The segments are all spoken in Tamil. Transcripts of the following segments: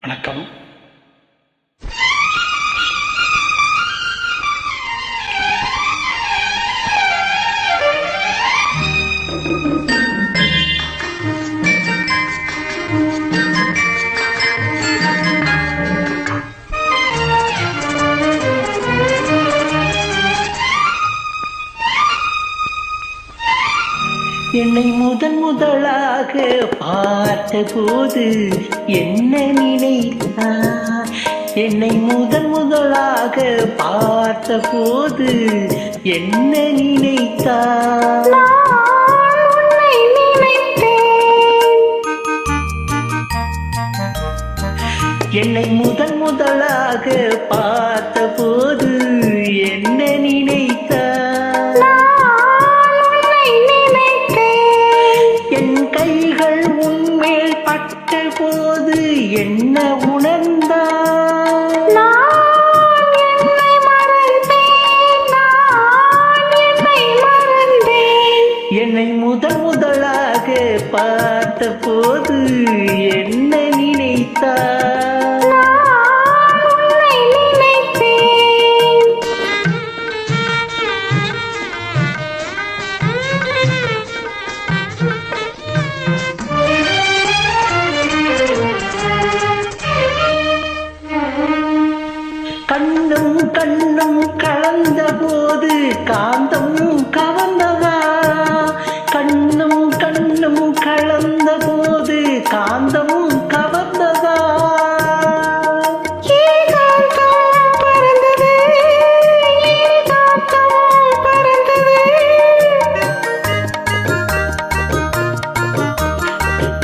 வணக்கம். என்னை முதலாக பார்த்த போது என்ன நினைத்தார்? என்னை முதலாக பார்த்த போது என்ன நினைத்தார்? என்னை முதலாக பார்த்த போது என்ன நினைத்தார்? என் கைகள் உன்மேல் பட்ட போது என்ன உணர்ந்தார்? என்னை முதலாக பார்த்த போது என்ன நினைத்தார்? கண்ணும் கண்ணும் கலந்த போது காந்தம் கவர்ந்ததா? கண்ணும் கண்ணும் கலந்த போது காந்தம் கவர்ந்ததா?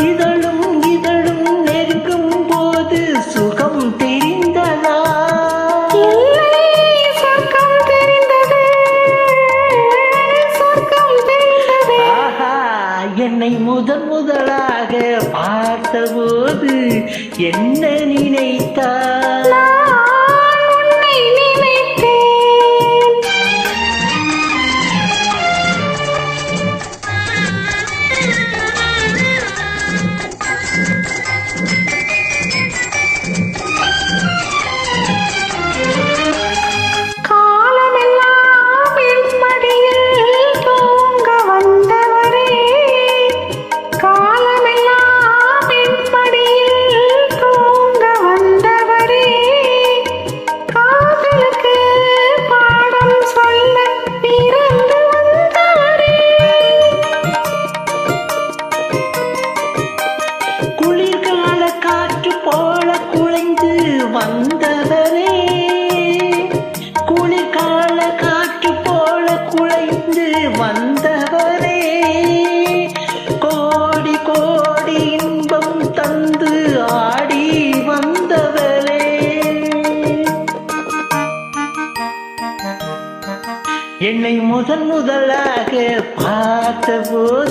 இதழும் இதழும் நெருங்கும் போது சுகம் தெரிந்ததா? என்னை முதலாக பார்த்தபோது என்ன நினைத்தார்? வந்தவரே, குளிர்கால காற்று போல குழைந்து வந்தவரே, கோடி கோடி இன்பம் தந்து ஆடி வந்தவரே. என்னை முதலாக பார்த்தபோது